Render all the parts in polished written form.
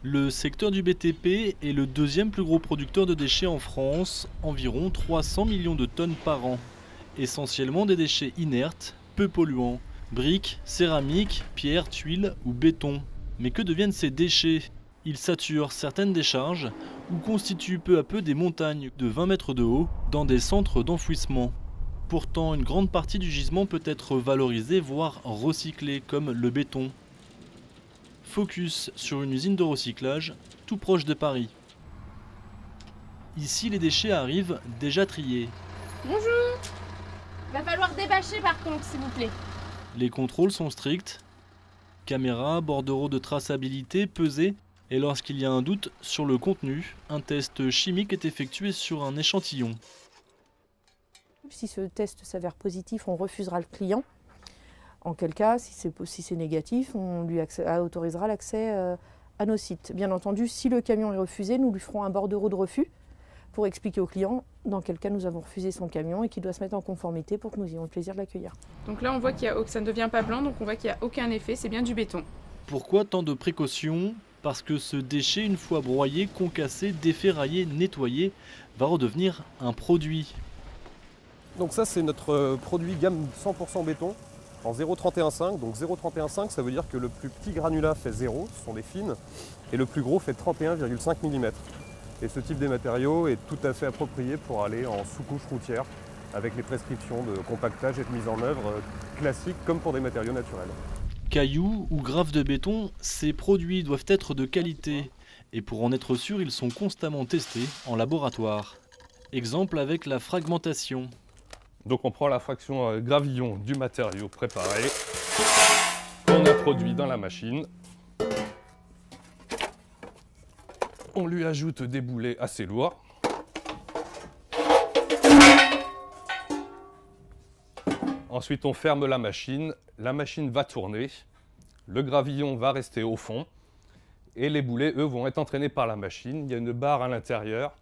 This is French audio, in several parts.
Le secteur du BTP est le deuxième plus gros producteur de déchets en France, environ 300 millions de tonnes par an. Essentiellement des déchets inertes, peu polluants, briques, céramiques, pierres, tuiles ou béton. Mais que deviennent ces déchets? Ils saturent certaines décharges ou constituent peu à peu des montagnes de 20 mètres de haut dans des centres d'enfouissement. Pourtant, une grande partie du gisement peut être valorisée, voire recyclée, comme le béton. Focus sur une usine de recyclage, tout proche de Paris. Ici, les déchets arrivent déjà triés. Bonjour. Va falloir débâcher par contre, s'il vous plaît. Les contrôles sont stricts. Caméras, bordereaux de traçabilité pesés. Et lorsqu'il y a un doute sur le contenu, un test chimique est effectué sur un échantillon. Si ce test s'avère positif, on refusera le client. En quel cas, si c'est négatif, on lui autorisera l'accès à nos sites. Bien entendu, si le camion est refusé, nous lui ferons un bordereau de refus pour expliquer au client dans quel cas nous avons refusé son camion et qu'il doit se mettre en conformité pour que nous ayons le plaisir de l'accueillir. Donc là, on voit que ça ne devient pas blanc, donc on voit qu'il n'y a aucun effet, c'est bien du béton. Pourquoi tant de précautions? Parce que ce déchet, une fois broyé, concassé, déferraillé, nettoyé, va redevenir un produit. Donc ça, c'est notre produit gamme 100% béton en 0,315. Donc 0,315, ça veut dire que le plus petit granulat fait 0, ce sont des fines, et le plus gros fait 31,5 mm. Et ce type de matériau est tout à fait approprié pour aller en sous-couche routière avec les prescriptions de compactage et de mise en œuvre classiques comme pour des matériaux naturels. Cailloux ou graves de béton, ces produits doivent être de qualité. Et pour en être sûr, ils sont constamment testés en laboratoire. Exemple avec la fragmentation. Donc on prend la fraction gravillon du matériau préparé, on introduit dans la machine. On lui ajoute des boulets assez lourds. Ensuite, on ferme la machine va tourner, le gravillon va rester au fond et les boulets, eux, vont être entraînés par la machine. Il y a une barre à l'intérieur.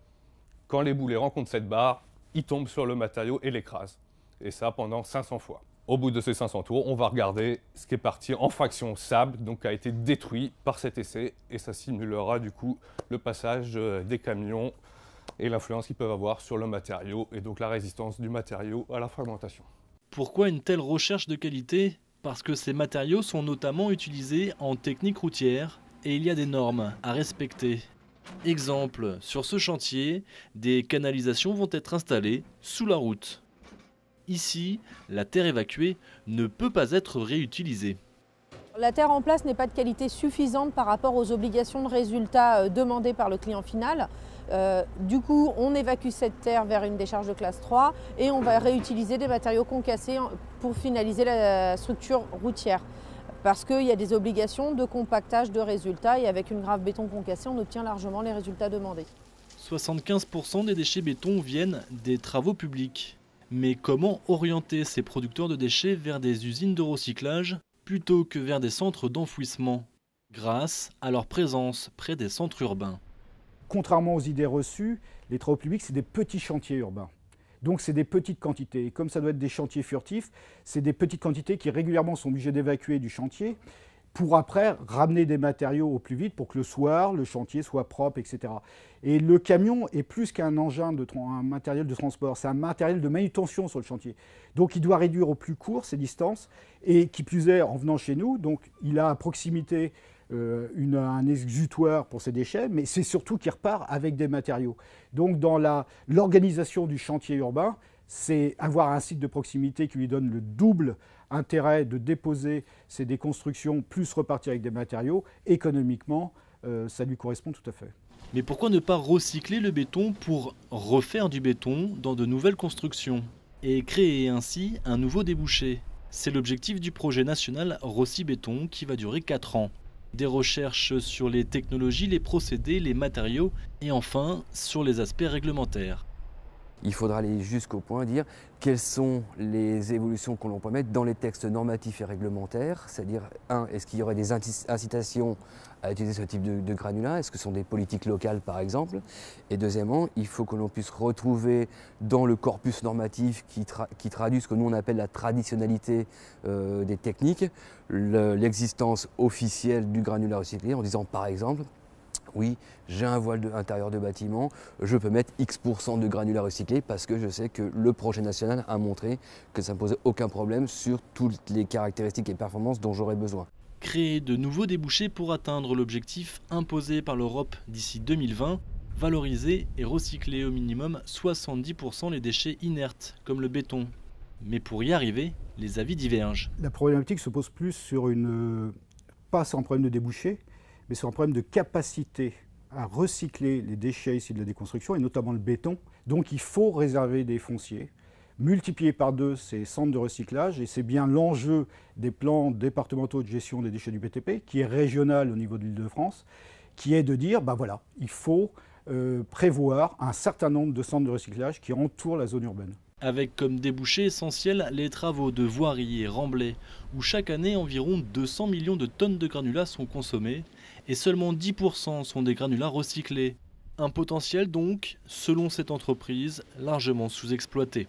Quand les boulets rencontrent cette barre, ils tombent sur le matériau et l'écrasent. Et ça pendant 500 fois. Au bout de ces 500 tours, on va regarder ce qui est parti en fraction sable, donc a été détruit par cet essai, et ça simulera du coup le passage des camions et l'influence qu'ils peuvent avoir sur le matériau, et donc la résistance du matériau à la fragmentation. Pourquoi une telle recherche de qualité? Parce que ces matériaux sont notamment utilisés en technique routière, et il y a des normes à respecter. Exemple, sur ce chantier, des canalisations vont être installées sous la route. Ici, la terre évacuée ne peut pas être réutilisée. La terre en place n'est pas de qualité suffisante par rapport aux obligations de résultat demandées par le client final. Du coup, on évacue cette terre vers une décharge de classe 3 et on va réutiliser des matériaux concassés pour finaliser la structure routière. Parce qu'il y a des obligations de compactage de résultats et avec une grave béton concassé, on obtient largement les résultats demandés. 75% des déchets béton viennent des travaux publics. Mais comment orienter ces producteurs de déchets vers des usines de recyclage plutôt que vers des centres d'enfouissement, grâce à leur présence près des centres urbains? Contrairement aux idées reçues, les travaux publics, c'est des petits chantiers urbains. Donc c'est des petites quantités. Et comme ça doit être des chantiers furtifs, c'est des petites quantités qui régulièrement sont obligés d'évacuer du chantier pour après ramener des matériaux au plus vite pour que le soir, le chantier soit propre, etc. Et le camion est plus qu'un engin, un matériel de transport, c'est un matériel de manutention sur le chantier. Donc il doit réduire au plus court ces distances, et qui plus est, en venant chez nous, donc il a à proximité un exutoire pour ses déchets, mais c'est surtout qu'il repart avec des matériaux. Donc dans l'organisation du chantier urbain, c'est avoir un site de proximité qui lui donne le double intérêt de déposer ses déconstructions plus repartir avec des matériaux. Économiquement, ça lui correspond tout à fait. Mais pourquoi ne pas recycler le béton pour refaire du béton dans de nouvelles constructions et créer ainsi un nouveau débouché? C'est l'objectif du projet national Rossi Béton qui va durer 4 ans. Des recherches sur les technologies, les procédés, les matériaux et enfin sur les aspects réglementaires. Il faudra aller jusqu'au point de dire quelles sont les évolutions que l'on peut mettre dans les textes normatifs et réglementaires, c'est-à-dire, est-ce qu'il y aurait des incitations à utiliser ce type de granulat? Est-ce que ce sont des politiques locales par exemple? Et deuxièmement, il faut que l'on puisse retrouver dans le corpus normatif qui traduit ce que nous on appelle la traditionnalité des techniques, l'existence officielle du granulat recyclé, en disant par exemple Oui, j'ai un voile intérieur de bâtiment, je peux mettre X% de granulats recyclés parce que je sais que le projet national a montré que ça ne posait aucun problème sur toutes les caractéristiques et performances dont j'aurais besoin. Créer de nouveaux débouchés pour atteindre l'objectif imposé par l'Europe d'ici 2020, valoriser et recycler au minimum 70% les déchets inertes, comme le béton. Mais pour y arriver, les avis divergent. La problématique se pose plus sur pas sur un problème de débouché, mais sur un problème de capacité à recycler les déchets issus de la déconstruction, et notamment le béton. Donc il faut réserver des fonciers, multiplier par 2 ces centres de recyclage, et c'est bien l'enjeu des plans départementaux de gestion des déchets du BTP, qui est régional au niveau de l'Île-de-France, qui est de dire, ben voilà, il faut prévoir un certain nombre de centres de recyclage qui entourent la zone urbaine. Avec comme débouché essentiel les travaux de voirie et remblais, où chaque année environ 200 millions de tonnes de granulats sont consommés, et seulement 10% sont des granulats recyclés. Un potentiel donc, selon cette entreprise, largement sous-exploité.